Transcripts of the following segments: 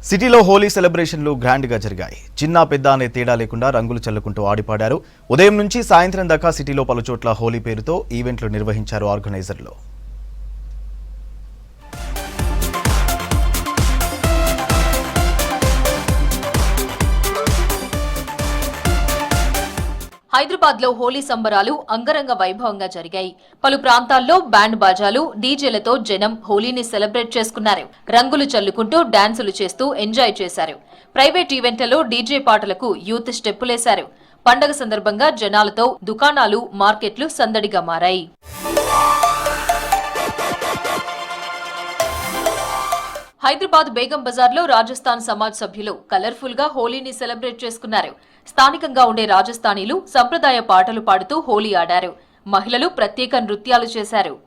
సిటీలో హోలీ సెలబ్రేషన్లు గ్రాండ్ గా జరిగాయి. చిన్న పెద్ద అనే తేడా లేకుండా రంగులు చల్లుకుంటూ ఆడిపాడారు. ఉదయం నుంచి సాయంత్రం దాకా సిటీలో పలుచోట్ల హోలీ పేరుతో ఈవెంట్లు నిర్వహించారు ఆర్గనైజర్లు. హైదరాబాద్ లో హోలీ సంబరాలు అంగరంగ వైభవంగా జరిగాయి. పలు ప్రాంతాల్లో బ్యాండ్ బాజాలు, డీజేలతో జనం హోలీని సెలబ్రేట్ చేసుకున్నారు. రంగులు చల్లుకుంటూ డాన్సులు చేస్తూ ఎంజాయ్ చేశారు. ప్రైవేట్ ఈవెంట్లలో డీజే పాటలకు యూత్ స్టెప్పులేశారు. పండగ సందర్భంగా జనాలతో దుకాణాలు, మార్కెట్లు సందడిగా మారాయి. హైదరాబాద్ బేగం బజార్లో రాజస్థాన్ సమాజ్ సభ్యులు కలర్ఫుల్ గా హోలీని సెలబ్రేట్ చేసుకున్నారు. స్థానికంగా ఉండే రాజస్థానీలు సంప్రదాయ పాటలు పాడుతూ హోలీ ఆడారు. మహిళలు ప్రత్యేక నృత్యాలు చేశారు.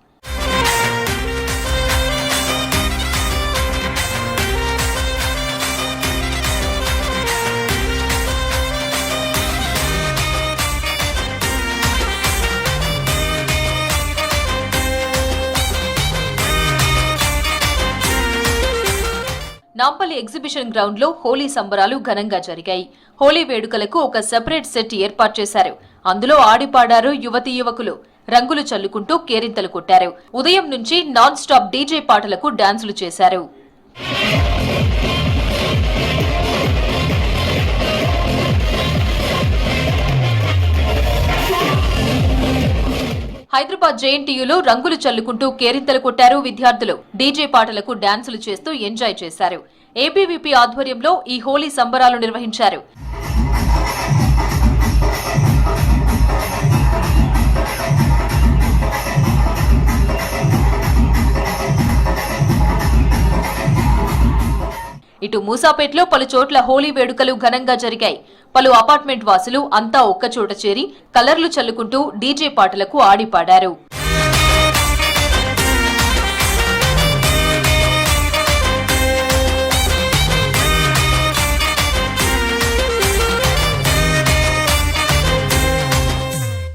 నాంపల్లి ఎగ్జిబిషన్ గ్రౌండ్ లో హోలీ సంబరాలు ఘనంగా జరిగాయి. హోలీ వేడుకలకు ఒక సెపరేట్ సెట్ ఏర్పాటు చేశారు. అందులో ఆడిపాడారు యువతీ యువకులు. రంగులు చల్లుకుంటూ కేరింతలు కొట్టారు. ఉదయం నుంచి నాన్ స్టాప్ డీజే పాటలకు డాన్సులు చేశారు. హైదరాబాద్ జేఎన్టీయూలో రంగులు చల్లుకుంటూ కేరింతలు కొట్టారు విద్యార్థులు. డీజే పాటలకు డాన్సులు చేస్తూ ఎంజాయ్ చేశారు. ఏబీవీపీ ఆధ్వర్యంలో ఈ హోలీ సంబరాలు నిర్వహించారు. ఇటు మూసాపేటలో పలు చోట్ల హోలీ వేడుకలు ఘనంగా జరిగాయి. పలు అపార్ట్మెంట్ వాసులు అంతా ఒక్కచోట చేరి కలర్లు చల్లుకుంటూ డీజే పాటలకు ఆడిపాడారు.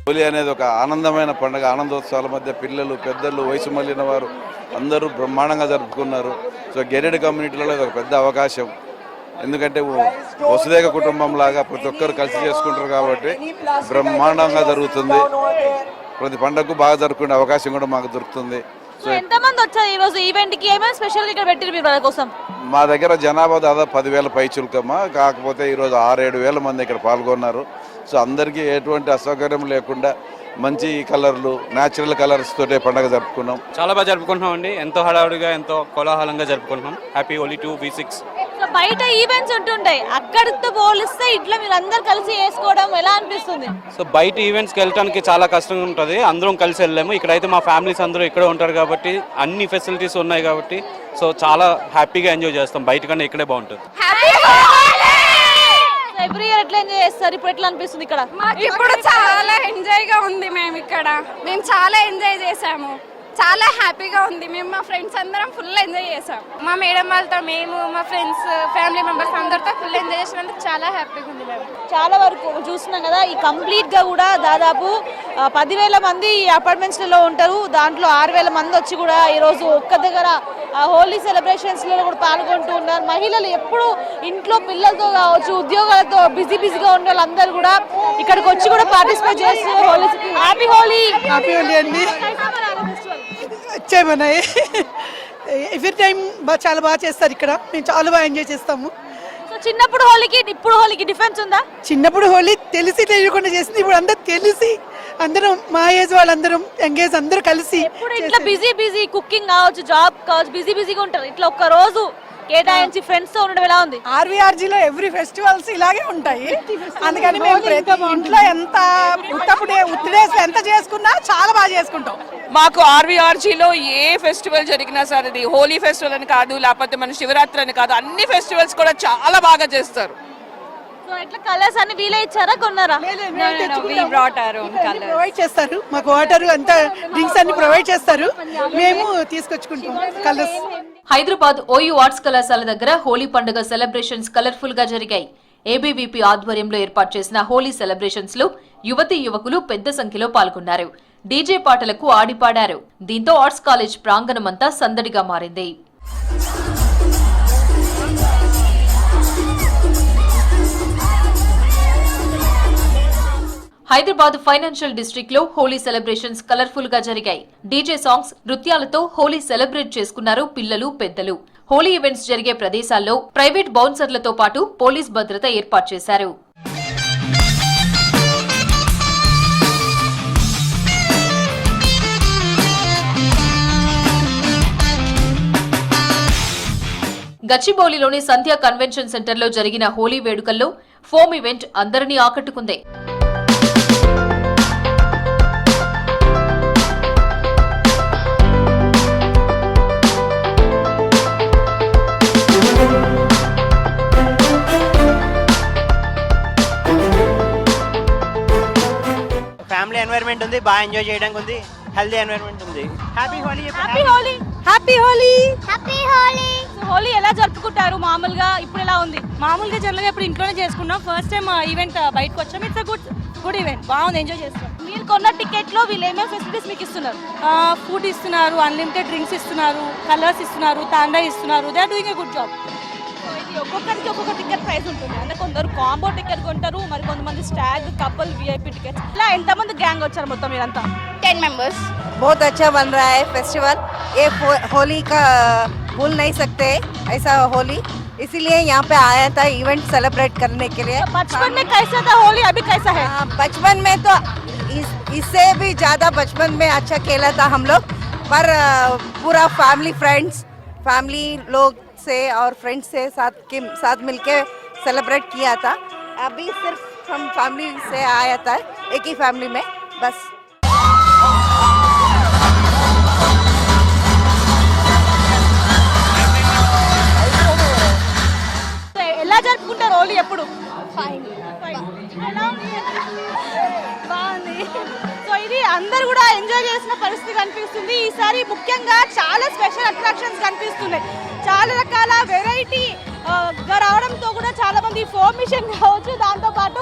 హోలీ అనేది ఒక ఆనందమైన పండుగ. ఆనందోత్సవాల మధ్య పిల్లలు, పెద్దలు, వయసు మళ్ళిన వారు అందరూ బ్రహ్మాండంగా జరుపుకున్నారు. సో గెటెడ్ కమ్యూనిటీలలో ఇది ఒక పెద్ద అవకాశం. ఎందుకంటే వసుదైక కుటుంబం లాగా ప్రతి ఒక్కరు కలిసి చేసుకుంటారు కాబట్టి బ్రహ్మాండంగా జరుగుతుంది. ప్రతి పండుగకు బాగా జరుపుకునే అవకాశం కూడా మాకు దొరుకుతుంది. ఎంతమంది వచ్చారు ఈ రోజు ఈవెంట్ కి? ఏమైనా స్పెషల్ ఇక్కడ పెట్టారు మీ వాళ్ళ కోసం? మా దగ్గర జనాభా దాదాపు 10,000 పైచులకమ్మ. కాకపోతే ఈరోజు 6-7 వేల మంది ఇక్కడ పాల్గొన్నారు. సో అందరికీ ఎటువంటి అసౌకర్యం లేకుండా మంచి కలర్లు, న్యాచురల్ కలర్స్ తోటే పండుగ జరుపుకున్నాం. చాలా బాగా జరుపుకుంటున్నాం అండి. ఎంతో హడావుడిగా, ఎంతో కోలాహలంగా జరుపుకుంటున్నాం. Happy Holi to V6. బయట ఈవెంట్స్ ఉంటుంటాయి, అక్కడితో పోలిస్తే ఇట్లా మీరు అందరు కలిసి చేసుకోవడం ఎలా అనిపిస్తుంది? సో బయట ఈవెంట్స్కి వెళ్ళడానికి చాలా కష్టంగా ఉంటుంది. అందరం కలిసి వెళ్ళాము. ఇక్కడైతే మా ఫ్యామిలీస్ అందరూ ఇక్కడే ఉంటారు కాబట్టి అన్ని ఫెసిలిటీస్ ఉన్నాయి కాబట్టి సో చాలా హ్యాపీగా ఎంజాయ్ చేస్తాం. బయట కన్నా ఇక్కడే బాగుంటుంది. ఎవ్రీ ఇయర్ ఎట్లా ఎంజాయ్ చేస్తారు? ఇప్పుడు ఎట్లా అనిపిస్తుంది ఇక్కడ? ఇప్పుడు చాలా ఎంజాయ్ గా ఉంది. మేము చాలా ఎంజాయ్ చేసాము. చాలా హ్యాపీగా ఉంది. మేము మా ఫ్రెండ్స్ అందరం ఫుల్ ఎంజాయ్ చేసాం. మా మేడం వాళ్ళతో, మేము మా ఫ్రెండ్స్, ఫ్యామిలీ మెంబర్స్ అందరితో ఫుల్ ఎంజాయ్ చేసినందుకు చాలా హ్యాపీగా ఉంది. మేము చాలా వరకు చూస్తున్నాం కదా, ఈ కంప్లీట్ గా కూడా దాదాపు 10,000 మంది ఈ అపార్ట్మెంట్స్ లలో ఉంటారు. దాంట్లో 6,000 మంది వచ్చి కూడా ఈ రోజు ఒక్క దగ్గర హోలీ సెలబ్రేషన్స్ లో కూడా పాల్గొంటూ ఉన్నారు. మహిళలు ఎప్పుడు ఇంట్లో పిల్లలతో కావచ్చు, ఉద్యోగాలతో బిజీగా ఉన్న వాళ్ళందరూ కూడా ఇక్కడికి వచ్చి కూడా పార్టిసిపేట్ చేస్తూ హోలీ. హ్యాపీ హోలీ. హ్యాపీ హోలీ అండి. వచ్చామన్నాయి ఎవ్రీ టైం చాలా బాగా చేస్తారు ఇక్కడ. మేము చాలా బాగా ఎంజాయ్ చేస్తాము. చిన్నప్పుడు హోలీకి ఇప్పుడు హోలీకి డిఫరెన్స్ ఉందా? చిన్నప్పుడు హోలీ తెలిసి తెలియకుండా చేసింది. ఇప్పుడు అందరూ తెలిసి అందరం మా ఏజ్ వాళ్ళందరం ఎంగేజ్ అందరూ కలిసి ఇట్లా బిజీ కుకింగ్ కావచ్చు, జాబ్ కావచ్చు, బిజీగా ఉంటారు. ఇట్లా ఒక్క రోజు కేటాయించి ఫ్రెండ్స్ తో ఉండడం ఎలా ఉంది? ఆర్వీఆర్జీలో ఎవ్రీ ఫెస్టివల్స్ ఇలాగే ఉంటాయి. అందుకని మేము ఇంట్లో ఎంత ఉత్తడేసి ఎంత చేసుకున్నా చాలా బాగా చేసుకుంటాం. మాకు ఆర్వీఆర్జీలో ఏ ఫెస్టివల్ జరిగినా సరే, అది హోలీ ఫెస్టివల్ అని కాదు, లేకపోతే మన శివరాత్రి అని కాదు, అన్ని ఫెస్టివల్స్ కూడా చాలా బాగా చేస్తారు. కలర్స్ అన్ని వీలే ఇచ్చారా, కొన్నారా? ప్రొవైడ్ చేస్తారు. మాకు వాటర్ అంతా డ్రింక్స్ అన్ని ప్రొవైడ్ చేస్తారు. మేము తీసుకొచ్చుకుంటాం కలర్స్. హైదరాబాద్ ఓయూ ఆర్ట్స్ కళాశాల దగ్గర హోలీ పండుగ సెలబ్రేషన్స్ కలర్ఫుల్ గా జరిగాయి. ఏబీవీపీ ఆధ్వర్యంలో ఏర్పాటు చేసిన హోలీ సెలబ్రేషన్స్ లో యువతీ యువకులు పెద్ద సంఖ్యలో పాల్గొన్నారు. డీజే పాటలకు ఆడిపాడారు. దీంతో ఆర్ట్స్ కాలేజ్ ప్రాంగణమంతా సందడిగా మారింది. హైదరాబాద్ ఫైనాన్షియల్ డిస్ట్రిక్ట్ లో హోలీ సెలబ్రేషన్స్ కలర్ఫుల్ గా జరిగాయి. డీజే సాంగ్స్, నృత్యాలతో హోలీ సెలబ్రేట్ చేసుకున్నారు పిల్లలు, పెద్దలు. హోలీ ఈవెంట్స్ జరిగే ప్రదేశాల్లో ప్రైవేట్ బౌన్సర్లతో పాటు పోలీస్ భద్రత ఏర్పాటు చేశారు. గచ్చిబౌలిలోని సంధ్యా కన్వెన్షన్ సెంటర్లో జరిగిన హోలీ వేడుకల్లో ఫోమ్ ఈవెంట్ అందరినీ ఆకట్టుకుంది. ఫ్యామిలీ ఎన్వైరన్మెంట్ ఉంది, బాగా ఎంజాయ్ చేయడానికి ఉంది, హెల్దీ ఎన్వైరన్మెంట్ ఉంది. Happy Holi. Happy Holi. Happy Holi. Happy Holi. Holi ఎలా జరుపుకుంటారు మామూలుగా? ఇప్పుడు ఎలా ఉంది? మామూలుగా జనరల్గా ఇప్పుడు ఇంట్లోనే చేసుకున్నాం. ఫస్ట్ టైం ఈవెంట్ బయటకు వచ్చాం. ఇట్స్ గుడ్ ఈవెంట్, బాగుంది, ఎంజాయ్ చేస్తాం. మీరు కొన్న టికెట్ లో వీళ్ళు ఏమేమి ఫెసిలిటీస్ మీకు ఇస్తున్నారు? ఫుడ్ ఇస్తున్నారు, అన్లిమిటెడ్ డ్రింక్స్ ఇస్తున్నారు, కలర్స్ ఇస్తున్నారు, తాండా ఇస్తున్నారు. They are doing a good job. ఒక్కొక్కరికి ఒక్కొక్క టికెట్ ప్రైస్ ఉంటుంది. అంటే కొందరు కాంబో టికెట్ కొంటారు, మరి కొంతమంది స్టాగ్, కపుల్, విఐపీ టికెట్. ఇలా ఎంతమంది గ్యాంగ్ వచ్చారు మొత్తం మీరంతా? 10 members. बहुत अच्छा बन रहा है फेस्टिवल. ये होली का भूल नहीं सकते ऐसा होली, इसीलिए यहाँ पे आया था इवेंट सेलिब्रेट करने के लिए. बचपन में कैसा था होली, अभी कैसा है? बचपन में तो इससे भी ज़्यादा बचपन में अच्छा खेला था हम लोग, पर पूरा फैमिली लोग से और फ्रेंड्स से साथ मिलके सेलिब्रेट किया था. अभी सिर्फ हम फैमिली से आया था, एक ही फैमिली में बस. ఎలా జరుపుకుంటారు హోలీ? ఎప్పుడు బాగుంది. సో ఇది అందరు కూడా ఎంజాయ్ చేసిన పరిస్థితి కనిపిస్తుంది. ఈసారి ముఖ్యంగా చాలా స్పెషల్ అట్రాక్షన్స్ కనిపిస్తున్నాయి. చాలా రకాల వెరైటీ గా రావడంతో కూడా చాలా మంది ఫార్మేషన్ కావచ్చు, దాంతోపాటు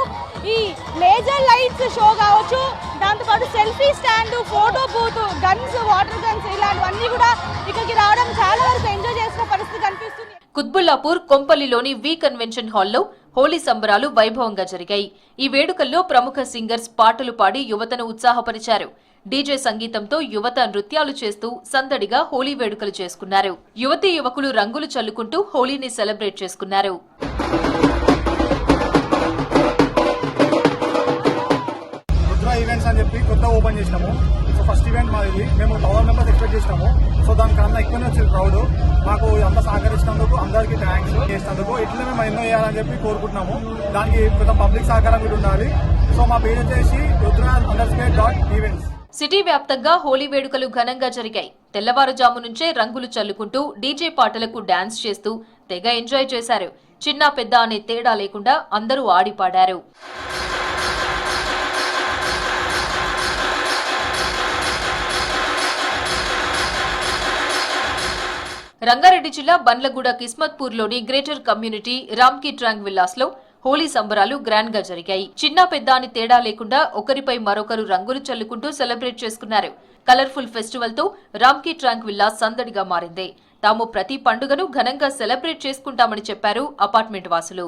ఈ లేజర్ లైట్స్ షో కావచ్చు, దాంతోపాటు selfie stand, photo booth, guns, water guns, ఇలాంటివన్నీ కూడా ఇక్కడికి రావడం చాలా వరకు ఎంజాయ్ చేసిన పరిస్థితి కనిపిస్తుంది. కుత్బుల్లాపూర్ కొంపల్లిలోని వి కన్వెన్షన్ హాల్లో హోలీ సంబరాలు వైభవంగా జరిగాయి. ఈ వేడుకల్లో ప్రముఖ సింగర్స్ పాటలు పాడి యువతను ఉత్సాహపరిచారు. డీజే సంగీతంతో యువత నృత్యాలు చేస్తూ సందడిగా హోలీ వేడుకలు చేసుకున్నారు. యువతీ యువకులు రంగులు చల్లుకుంటూ హోలీని సెలబ్రేట్ చేసుకున్నారు. ఈవెంట్స్ అని చెప్పి కొత్త ఓపెన్ చేసినాము. సో ఫస్ట్ ఈవెంట్ మాది. మేము 1000 మెంబర్స్ ఎక్స్పెక్ట్ చేసినాము. సో దానికన్నా ఎక్కువనే వచ్చింది క్రౌడ్. మాకు అంతా సహకరించినందుకు అందరికీ థ్యాంక్స్ చేసినందుకు. ఇట్లనే మేము ఎన్నో చేయాలని చెప్పి కోరుకుంటున్నాము. దానికి కొంత పబ్లిక్ సహకారం కూడా ఉండాలి. సో మా పేరు వచ్చేసి రుద్ర_events. సిటీ వ్యాప్తంగా హోలీ వేడుకలు ఘనంగా జరిగాయి. తెల్లవారుజాము నుంచే రంగులు చల్లుకుంటూ డీజే పాటలకు డాన్స్ చేస్తూ తెగ ఎంజాయ్ చేశారు. చిన్న పెద్ద అనే తేడా లేకుండా అందరూ ఆడిపాడారు. రంగారెడ్డి జిల్లా Bandlaguda కిస్మత్పూర్లోని greater community Ramky ట్రాంగ్ villas లో హోలీ సంబరాలు గ్రాండ్ గా జరిగాయి. చిన్న పెద్ద అని తేడా లేకుండా ఒకరిపై మరొకరు రంగులు చల్లుకుంటూ సెలబ్రేట్ చేసుకున్నారు. కలర్ఫుల్ ఫెస్టివల్ తో రామ్కీ ట్రాంగ్ విల్లాస్ సందడిగా మారింది. తాము ప్రతి పండుగను ఘనంగా సెలబ్రేట్ చేసుకుంటామని చెప్పారు అపార్ట్మెంట్ వాసులు.